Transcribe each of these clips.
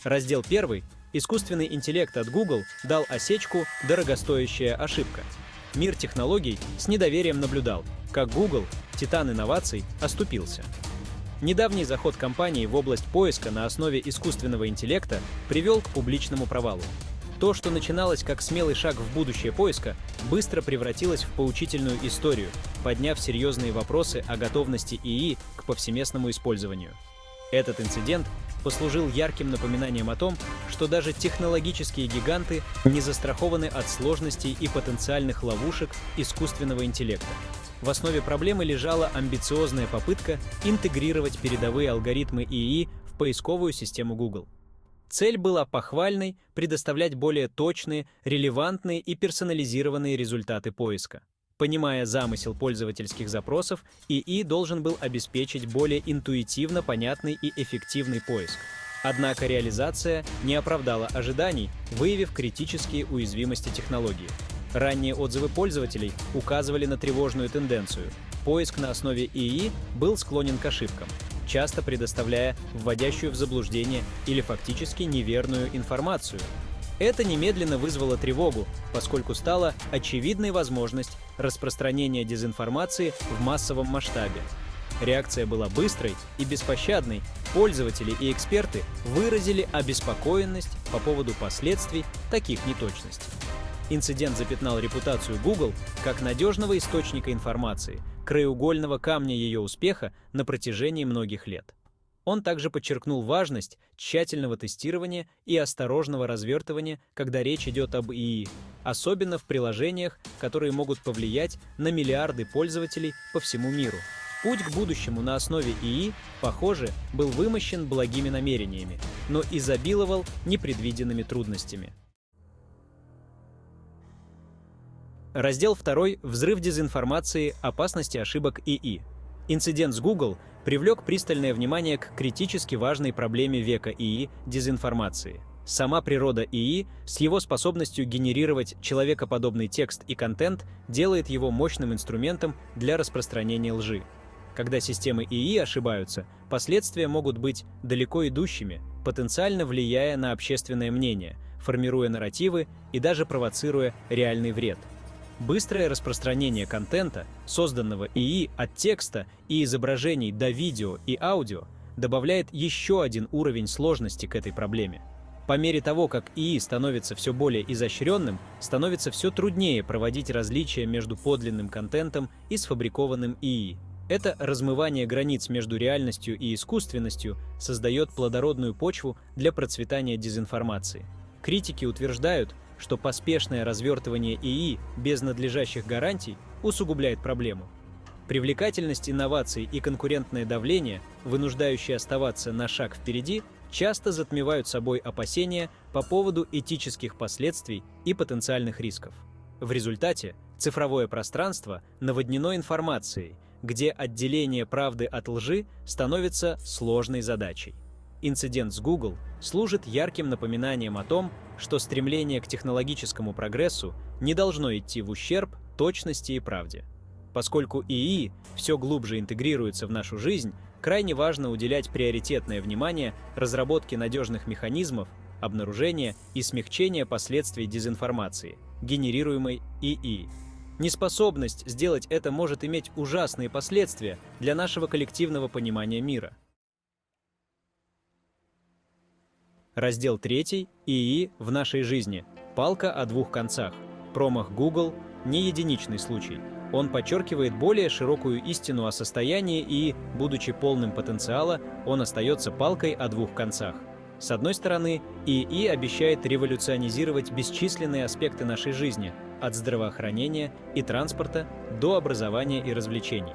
Раздел 1. Искусственный интеллект от Google дал осечку «Дорогостоящая ошибка». Мир технологий с недоверием наблюдал, как Google, титан инноваций, оступился. Недавний заход компании в область поиска на основе искусственного интеллекта привел к публичному провалу. То, что начиналось как смелый шаг в будущее поиска, быстро превратилось в поучительную историю, подняв серьезные вопросы о готовности ИИ к повсеместному использованию. Этот инцидент послужил ярким напоминанием о том, что даже технологические гиганты не застрахованы от сложностей и потенциальных ловушек искусственного интеллекта. В основе проблемы лежала амбициозная попытка интегрировать передовые алгоритмы ИИ в поисковую систему Google. Цель была похвальной — предоставлять более точные, релевантные и персонализированные результаты поиска. Понимая замысел пользовательских запросов, ИИ должен был обеспечить более интуитивно понятный и эффективный поиск. Однако реализация не оправдала ожиданий, выявив критические уязвимости технологии. Ранние отзывы пользователей указывали на тревожную тенденцию. Поиск на основе ИИ был склонен к ошибкам, часто предоставляя вводящую в заблуждение или фактически неверную информацию. Это немедленно вызвало тревогу, поскольку стала очевидной возможность распространения дезинформации в массовом масштабе. Реакция была быстрой и беспощадной. Пользователи и эксперты выразили обеспокоенность по поводу последствий таких неточностей. Инцидент запятнал репутацию Google как надежного источника информации, краеугольного камня ее успеха на протяжении многих лет. Он также подчеркнул важность тщательного тестирования и осторожного развертывания, когда речь идет об ИИ, особенно в приложениях, которые могут повлиять на миллиарды пользователей по всему миру. Путь к будущему на основе ИИ, похоже, был вымощен благими намерениями, но изобиловал непредвиденными трудностями. Раздел 2. Взрыв дезинформации. Опасности ошибок ИИ. Инцидент с Google привлек пристальное внимание к критически важной проблеме века ИИ – дезинформации. Сама природа ИИ с его способностью генерировать человекоподобный текст и контент делает его мощным инструментом для распространения лжи. Когда системы ИИ ошибаются, последствия могут быть далеко идущими, потенциально влияя на общественное мнение, формируя нарративы и даже провоцируя реальный вред. Быстрое распространение контента, созданного ИИ от текста и изображений до видео и аудио, добавляет еще один уровень сложности к этой проблеме. По мере того, как ИИ становится все более изощренным, становится все труднее проводить различия между подлинным контентом и сфабрикованным ИИ. Это размывание границ между реальностью и искусственностью создает плодородную почву для процветания дезинформации. Критики утверждают, что поспешное развертывание ИИ без надлежащих гарантий усугубляет проблему. Привлекательность инноваций и конкурентное давление, вынуждающие оставаться на шаг впереди, часто затмевают собой опасения по поводу этических последствий и потенциальных рисков. В результате цифровое пространство наводнено информацией, где отделение правды от лжи становится сложной задачей. Инцидент с Google служит ярким напоминанием о том, что стремление к технологическому прогрессу не должно идти в ущерб точности и правде. Поскольку ИИ все глубже интегрируется в нашу жизнь, крайне важно уделять приоритетное внимание разработке надежных механизмов обнаружения и смягчения последствий дезинформации, генерируемой ИИ. Неспособность сделать это может иметь ужасные последствия для нашего коллективного понимания мира. Раздел 3. ИИ в нашей жизни. Палка о двух концах. Промах Google – не единичный случай. Он подчеркивает более широкую истину о состоянии и, будучи полным потенциала, он остается палкой о двух концах. С одной стороны, ИИ обещает революционизировать бесчисленные аспекты нашей жизни, от здравоохранения и транспорта до образования и развлечений.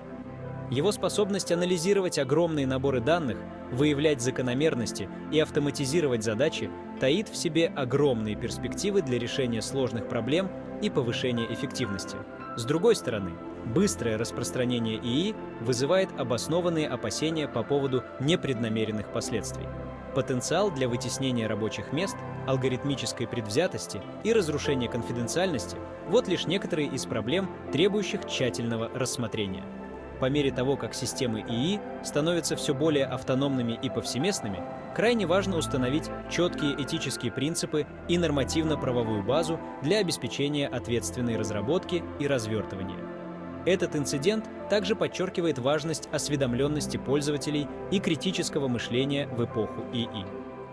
Его способность анализировать огромные наборы данных, выявлять закономерности и автоматизировать задачи таит в себе огромные перспективы для решения сложных проблем и повышения эффективности. С другой стороны, быстрое распространение ИИ вызывает обоснованные опасения по поводу непреднамеренных последствий. Потенциал для вытеснения рабочих мест, алгоритмической предвзятости и разрушения конфиденциальности – вот лишь некоторые из проблем, требующих тщательного рассмотрения. По мере того, как системы ИИ становятся все более автономными и повсеместными, крайне важно установить четкие этические принципы и нормативно-правовую базу для обеспечения ответственной разработки и развертывания. Этот инцидент также подчеркивает важность осведомленности пользователей и критического мышления в эпоху ИИ.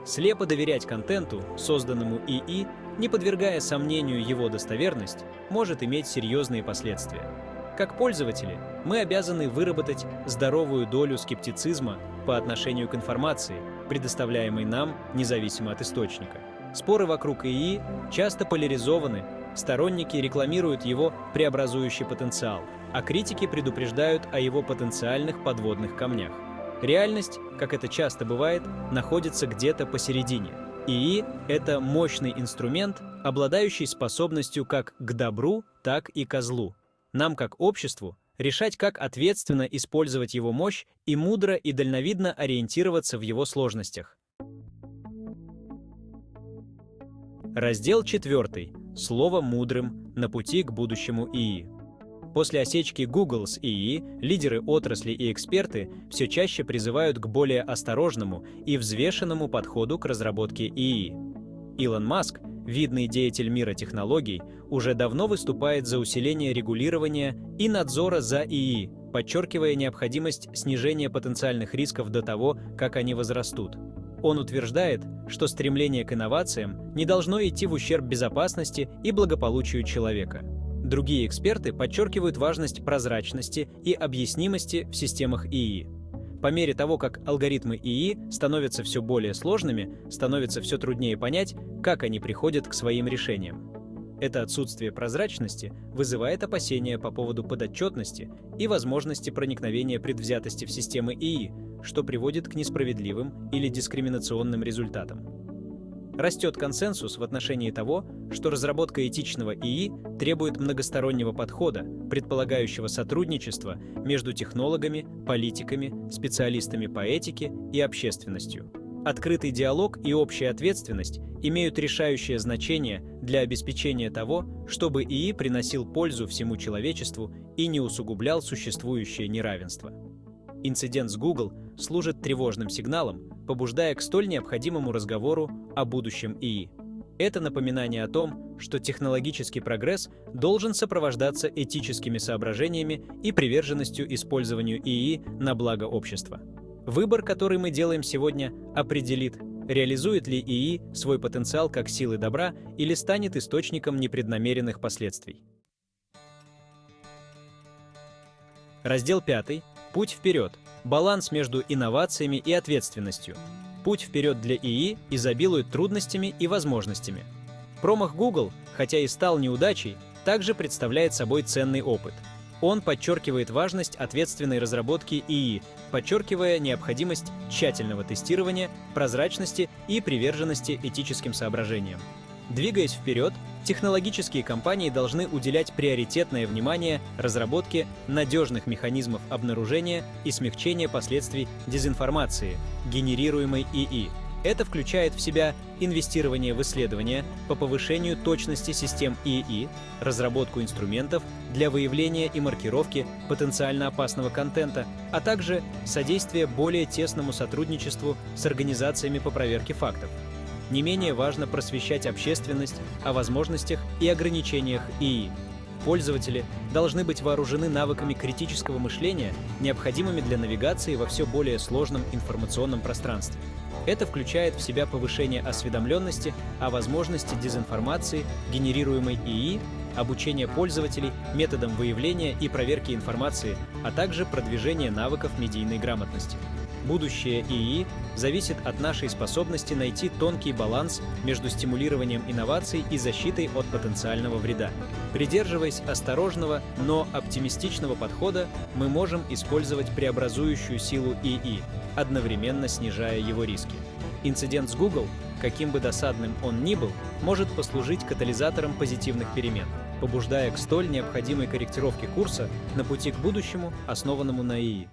Слепо доверять контенту, созданному ИИ, не подвергая сомнению его достоверность, может иметь серьезные последствия. Как пользователи, мы обязаны выработать здоровую долю скептицизма по отношению к информации, предоставляемой нам независимо от источника. Споры вокруг ИИ часто поляризованы, сторонники рекламируют его преобразующий потенциал, а критики предупреждают о его потенциальных подводных камнях. Реальность, как это часто бывает, находится где-то посередине. ИИ — это мощный инструмент, обладающий способностью как к добру, так и ко злу. Нам, как обществу, решать, как ответственно использовать его мощь и мудро и дальновидно ориентироваться в его сложностях. Раздел 4. Слово мудрым на пути к будущему ИИ. После осечки Google с ИИ, лидеры отрасли и эксперты все чаще призывают к более осторожному и взвешенному подходу к разработке ИИ. Илон Маск, видный деятель мира технологий, уже давно выступает за усиление регулирования и надзора за ИИ, подчеркивая необходимость снижения потенциальных рисков до того, как они возрастут. Он утверждает, что стремление к инновациям не должно идти в ущерб безопасности и благополучию человека. Другие эксперты подчеркивают важность прозрачности и объяснимости в системах ИИ. По мере того, как алгоритмы ИИ становятся все более сложными, становится все труднее понять, как они приходят к своим решениям. Это отсутствие прозрачности вызывает опасения по поводу подотчетности и возможности проникновения предвзятости в системы ИИ, что приводит к несправедливым или дискриминационным результатам. Растет консенсус в отношении того, что разработка этичного ИИ требует многостороннего подхода, предполагающего сотрудничество между технологами, политиками, специалистами по этике и общественностью. Открытый диалог и общая ответственность имеют решающее значение для обеспечения того, чтобы ИИ приносил пользу всему человечеству и не усугублял существующее неравенство. Инцидент с Google служит тревожным сигналом, побуждая к столь необходимому разговору о будущем ИИ. Это напоминание о том, что технологический прогресс должен сопровождаться этическими соображениями и приверженностью использованию ИИ на благо общества. Выбор, который мы делаем сегодня, определит, реализует ли ИИ свой потенциал как силы добра или станет источником непреднамеренных последствий. Раздел 5. Путь вперед. Баланс между инновациями и ответственностью. Путь вперед для ИИ изобилует трудностями и возможностями. Промах Google, хотя и стал неудачей, также представляет собой ценный опыт. Он подчеркивает важность ответственной разработки ИИ, подчеркивая необходимость тщательного тестирования, прозрачности и приверженности этическим соображениям. Двигаясь вперед, технологические компании должны уделять приоритетное внимание разработке надежных механизмов обнаружения и смягчения последствий дезинформации, генерируемой ИИ. Это включает в себя инвестирование в исследования по повышению точности систем ИИ, разработку инструментов для выявления и маркировки потенциально опасного контента, а также содействие более тесному сотрудничеству с организациями по проверке фактов. Не менее важно просвещать общественность о возможностях и ограничениях ИИ. Пользователи должны быть вооружены навыками критического мышления, необходимыми для навигации во все более сложном информационном пространстве. Это включает в себя повышение осведомленности о возможности дезинформации, генерируемой ИИ, обучение пользователей методам выявления и проверки информации, а также продвижение навыков медийной грамотности. Будущее ИИ зависит от нашей способности найти тонкий баланс между стимулированием инноваций и защитой от потенциального вреда. Придерживаясь осторожного, но оптимистичного подхода, мы можем использовать преобразующую силу ИИ, одновременно снижая его риски. Инцидент с Google, каким бы досадным он ни был, может послужить катализатором позитивных перемен, побуждая к столь необходимой корректировке курса на пути к будущему, основанному на ИИ.